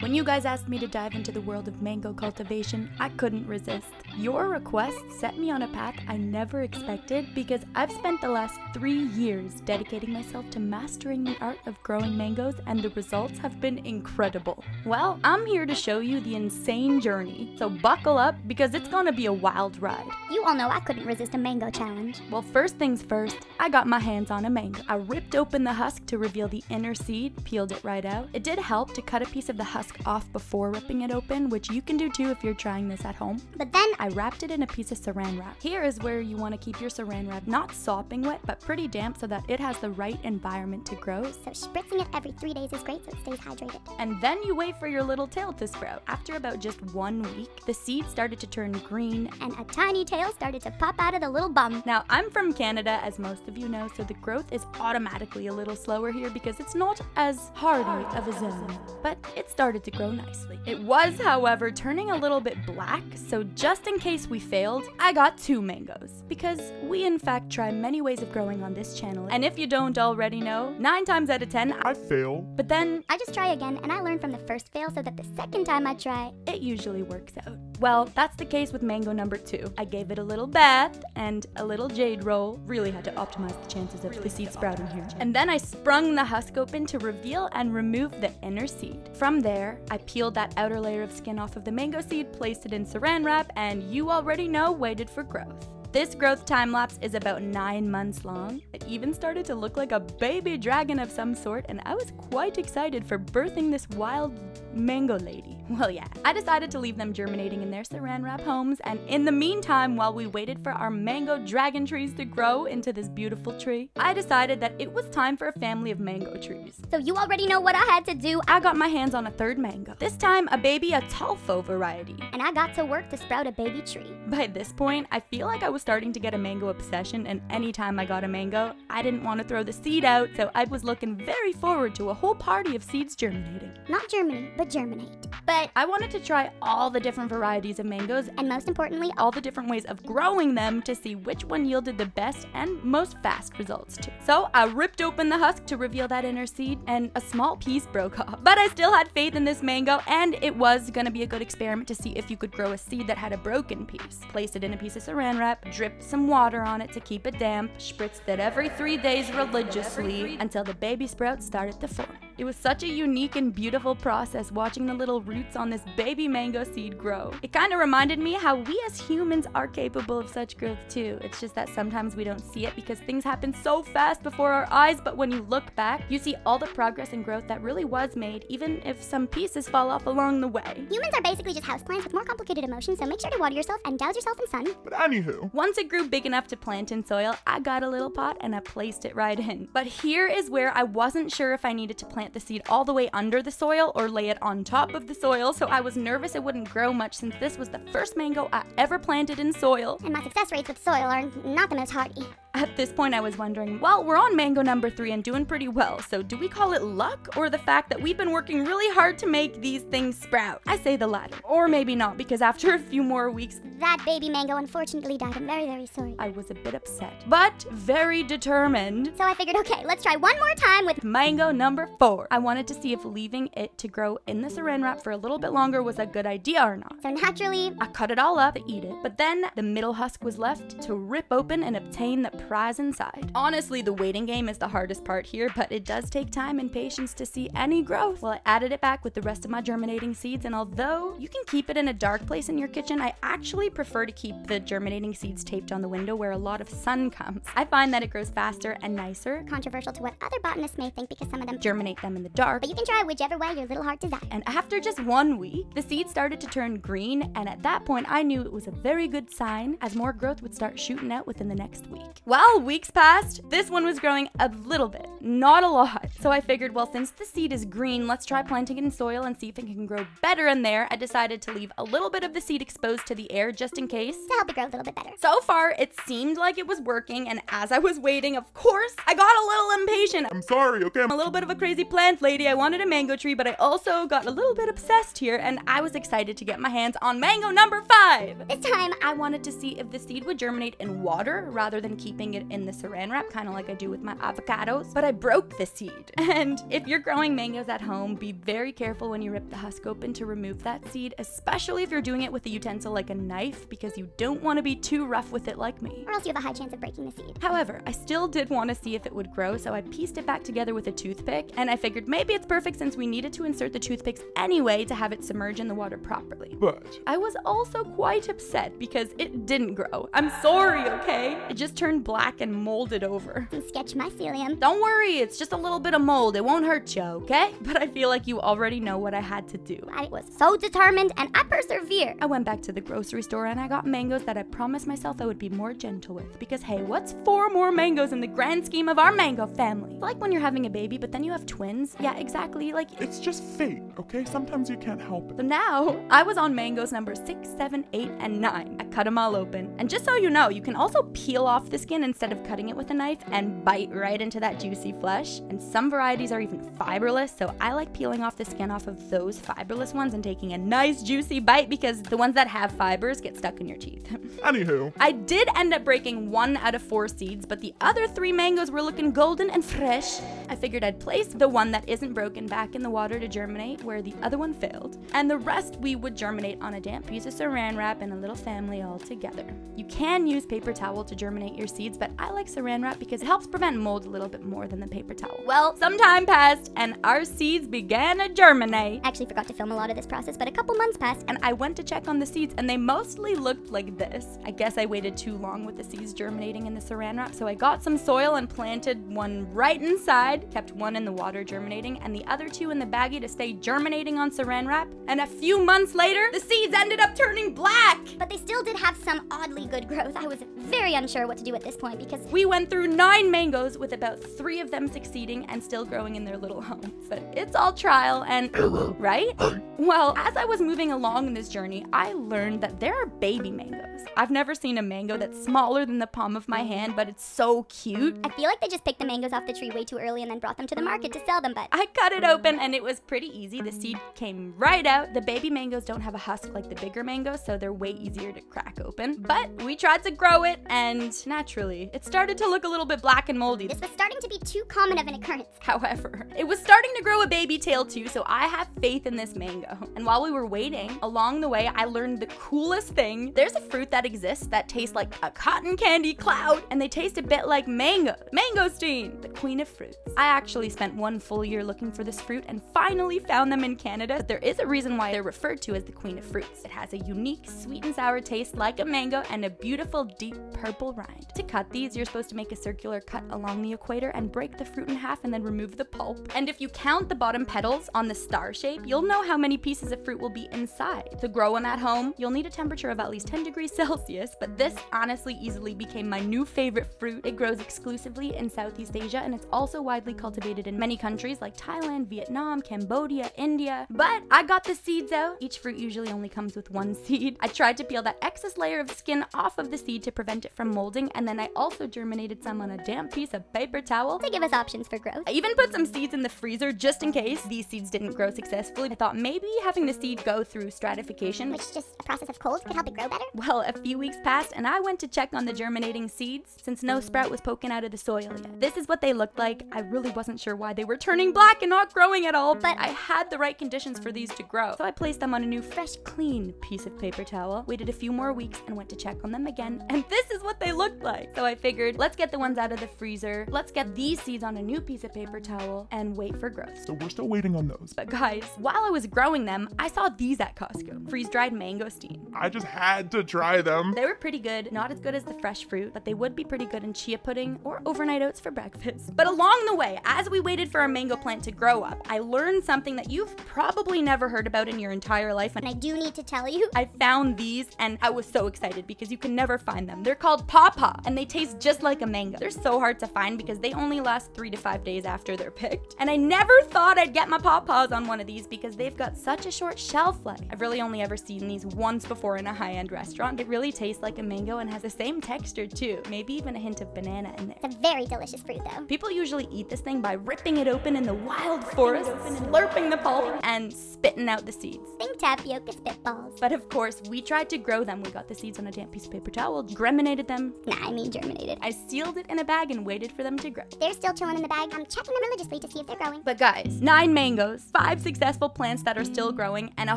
When you guys asked me to dive into the world of mango cultivation, I couldn't resist. Your request set me on a path I never expected because I've spent the last 3 years dedicating myself to mastering the art of growing mangoes, and the results have been incredible. Well, I'm here to show you the insane journey, so buckle up because it's gonna be a wild ride. You all know I couldn't resist a mango challenge. Well, first things first, I got my hands on a mango. I ripped open the husk to reveal the inner seed, peeled it right out. It did help to cut a piece of the husk off before ripping it open, which you can do too if you're trying this at home. But then I wrapped it in a piece of saran wrap. Here is where you want to keep your saran wrap not sopping wet, but pretty damp so that it has the right environment to grow. So spritzing it every 3 days is great so it stays hydrated. And then you wait for your little tail to sprout. After about just 1 week, the seed started to turn green. And a tiny tail started to pop out of the little bum. Now, I'm from Canada, as most of you know, so the growth is automatically a little slower here because it's not as hardy of a zone. But it started to grow nicely. It was, however, turning a little bit black, so just in case we failed, I got 2 mangoes. Because we in fact try many ways of growing on this channel, and if you don't already know, 9 times out of 10, I fail. But then I just try again, and I learn from the first fail so that the second time I try, it usually works out. Well, that's the case with mango number 2. I gave it a little bath and a little jade roll. Really had to optimize the chances of the seed sprouting here. And then I sprung the husk open to reveal and remove the inner seed. From there, I peeled that outer layer of skin off of the mango seed, placed it in saran wrap, and you already know, waited for growth. This growth time lapse is about 9 months long. It even started to look like a baby dragon of some sort, and I was quite excited for birthing this wild mango lady. Well, yeah, I decided to leave them germinating in their saran wrap homes, and in the meantime, while we waited for our mango dragon trees to grow into this beautiful tree, I decided that it was time for a family of mango trees. so you already know what I had to do, I got my hands on a 3rd mango. This time, a baby Atolfo variety. and I got to work to sprout a baby tree. By this point, I feel like I was starting to get a mango obsession, and anytime I got a mango, I didn't want to throw the seed out, so I was looking very forward to a whole party of seeds germinating. Not germinate, but germinate. But, I wanted to try all the different varieties of mangoes, and most importantly, all the different ways of growing them to see which one yielded the best and most fast results too. So I ripped open the husk to reveal that inner seed, and a small piece broke off. But I still had faith in this mango, and it was gonna be a good experiment to see if you could grow a seed that had a broken piece. Placed it in a piece of saran wrap, dripped some water on it to keep it damp, spritzed it every 3 days religiously until the baby sprouts started to form. It was such a unique and beautiful process watching the little roots on this baby mango seed grow. It kind of reminded me how we as humans are capable of such growth too. It's just that sometimes we don't see it because things happen so fast before our eyes, but when you look back, you see all the progress and growth that really was made, even if some pieces fall off along the way. humans are basically just houseplants with more complicated emotions, so make sure to water yourself and douse yourself in sun. But anywho, Once it grew big enough to plant in soil, I got a little pot and I placed it right in. But here is where I wasn't sure if I needed to plant the seed all the way under the soil or lay it on top of the soil, so I was nervous it wouldn't grow much since this was the first mango I ever planted in soil. And my success rates with soil are not the most hardy. At this point, I was wondering, well, we're on mango number 3 and doing pretty well, so do we call it luck or the fact that we've been working really hard to make these things sprout? I say the latter. Or maybe not, because after a few more weeks, That baby mango unfortunately died. I'm very, very sorry. I was a bit upset, but very determined. So I figured, okay, let's try one more time with Mango number 4. I wanted to see if leaving it to grow in the saran wrap for a little bit longer was a good idea or not. So naturally, I cut it all up to eat it, but then the middle husk was left to rip open and obtain the prize inside. Honestly, the waiting game is the hardest part here, but it does take time and patience to see any growth. Well, I added it back with the rest of my germinating seeds, and although you can keep it in a dark place in your kitchen, I actually prefer to keep the germinating seeds taped on the window where a lot of sun comes. I find that it grows faster and nicer. controversial to what other botanists may think because some of them Germinate them in the dark. but you can try whichever way your little heart desires. And after just 1 week, the seeds started to turn green, and at that point, I knew it was a very good sign as more growth would start shooting out within the next week. Well, weeks passed. This one was growing a little bit, not a lot. So I figured, well, since the seed is green, let's try planting it in soil and see if it can grow better in there. I decided to leave a little bit of the seed exposed to the air just in case. To help it grow a little bit better. So far, it seemed like it was working, and as I was waiting, of course, I got a little impatient. I'm sorry, okay? I'm a little bit of a crazy plant lady. I wanted a mango tree, but I also got a little bit obsessed here, and I was excited to get my hands on mango number 5. This time, I wanted to see if the seed would germinate in water rather than keeping it in the saran wrap, kind of like I do with my avocados, but I broke the seed. And if you're growing mangoes at home, be very careful when you rip the husk open to remove that seed, especially if you're doing it with a utensil like a knife, because you don't want to be too rough with it like me. or else you have a high chance of breaking the seed. However, I still did want to see if it would grow, so I pieced it back together with a toothpick, and I figured maybe it's perfect since we needed to insert the toothpicks anyway to have it submerge in the water properly. But I was also quite upset because it didn't grow. I'm sorry, okay? It just turned black and molded over. Some sketch mycelium. Don't worry, it's just a little bit of mold. It won't hurt you, okay? But I feel like you already know what I had to do. I was so determined and I persevere. I went back to the grocery store and I got mangoes that I promised myself I would be more gentle with. Because hey, what's 4 more mangoes in the grand scheme of our mango family? It's like when you're having a baby, but then you have twins. Yeah, exactly. Like, it's just fate, okay? Sometimes you can't help it. so now, I was on mangoes number 6, 7, 8, and 9. I cut them all open. And just so you know, you can also peel off the skin instead of cutting it with a knife and bite right into that juicy flesh. And some varieties are even fiberless, so I like peeling off the skin off of those fiberless ones and taking a nice juicy bite because the ones that have fibers get stuck in your teeth. Anywho, I did end up breaking 1 out of 4 seeds, but the other 3 mangoes were looking golden and fresh. I figured I'd place the one that isn't broken back in the water to germinate where the other one failed. And the rest we would germinate on a damp piece of saran wrap in a little family all together. You can use paper towel to germinate your seeds, but I like saran wrap because it helps prevent mold a little bit more than the paper towel. Well, some time passed and our seeds began to germinate. I actually forgot to film a lot of this process, but a couple months passed. And I went to check on the seeds and they mostly looked like this. I guess I waited too long with the seeds germinating in the saran wrap, so I got some soil and planted one right inside, kept one in the water germinating, and the other 2 in the baggie to stay germinating on saran wrap. And a few months later, the seeds ended up turning black! But they still did have some oddly good growth. I was very unsure what to do at this point because We went through 9 mangoes with about 3 of them succeeding and still growing in their little homes. But it's all trial and error, right? Well, as I was moving along in this journey, I learned that there are baby mangoes. I've never seen a mango that's smaller than the palm of my hand, but it's so cute. I feel like they just picked the mangoes off the tree way too early and then brought them to the market to sell them, but I cut it open and it was pretty easy. The seed came right out. The baby mangoes don't have a husk like the bigger mangoes, so they're way easier to crack open. But we tried to grow it and naturally, it started to look a little bit black and moldy. this was starting to be too common of an occurrence. However, it was starting to grow a baby tail too, so I have faith in this mango. And while we were waiting, along the way, I learned the coolest thing. There's a fruit that exists that tastes like a cotton candy cloud, and they taste a bit like mango. Mangosteen, the queen of fruits. I actually spent 1 full year looking for this fruit and finally found them in Canada. But there is a reason why they're referred to as the queen of fruits. It has a unique sweet and sour taste like a mango and a beautiful deep purple rind. To cut these, you're supposed to make a circular cut along the equator and break the fruit in half and then remove the pulp. And if you count the bottom petals on the star shape, you'll know how many pieces of fruit will be inside. To grow them at home, you'll need a temperature of at least 10 degrees Celsius, but this honestly easily became my new favorite fruit. It grows exclusively in Southeast Asia and it's also widely cultivated in many countries like Thailand, Vietnam, Cambodia, India. But I got the seeds out. Each fruit usually only comes with 1 seed. I tried to peel that excess layer of skin off of the seed to prevent it from molding, and then I also germinated some on a damp piece of paper towel. To give us options for growth. I even put some seeds in the freezer just in case these seeds didn't grow successfully. I thought maybe having the seed go through stratification, Which just a process of cold could help it grow better. well, a few weeks passed and I went to check on the germinating seeds since no sprout was poking out of the soil yet. This is what they looked like. I really wasn't sure why they were turning black and not growing at all, but I had the right conditions for these to grow. So I placed them on a new fresh, clean piece of paper towel, waited a few more weeks and went to check on them again, and this is what they looked like. So I figured, let's get the ones out of the freezer, let's get these seeds on a new piece of paper towel and wait for growth. so we're still waiting on those. But guys, while I was growing them, I saw these at Costco. Freeze-dried mangosteen. I just had to try them. They were pretty good, not as good as the fresh fruit, but they would be pretty good in chia pudding or overnight oats for breakfast. But along the way, as we waited for our mango plant to grow up, I learned something that you've probably never heard about in your entire life. And I do need to tell you, I found these and I was so excited because you can never find them. They're called Paw Paw and they taste just like a mango. They're so hard to find because they only last 3 to 5 days after they're picked. And I never thought I'd get my Paw Paws on one of these because they've got such a short shelf life. I've really only ever seen these once before and a high-end restaurant. It really tastes like a mango and has the same texture too. Maybe even a hint of banana in there. It's a very delicious fruit, though. People usually eat this thing by ripping it open in the wild forest, slurping the pulp, and spitting out the seeds. Think tapioca spitballs. But of course, we tried to grow them. We got the seeds on a damp piece of paper towel, germinated them. Nah, I mean germinated. I sealed it in a bag and waited for them to grow. They're still chilling in the bag. I'm checking them religiously to see if they're growing. But guys, 9 mangoes, 5 successful plants that are still growing, and a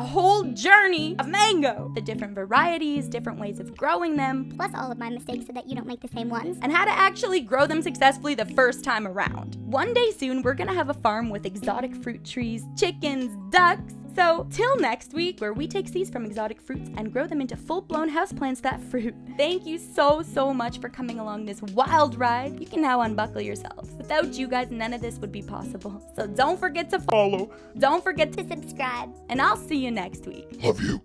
whole journey of mango. The different varieties, different ways of growing them, Plus all of my mistakes so that you don't make the same ones. and how to actually grow them successfully the first time around. One day soon, we're gonna have a farm with exotic fruit trees, chickens, ducks. So, till next week, where we take seeds from exotic fruits and grow them into full-blown houseplants that fruit. Thank you so much for coming along this wild ride. You can now unbuckle yourselves. Without you guys, none of this would be possible. So don't forget to Follow. don't forget to To subscribe. and I'll see you next week. Love you.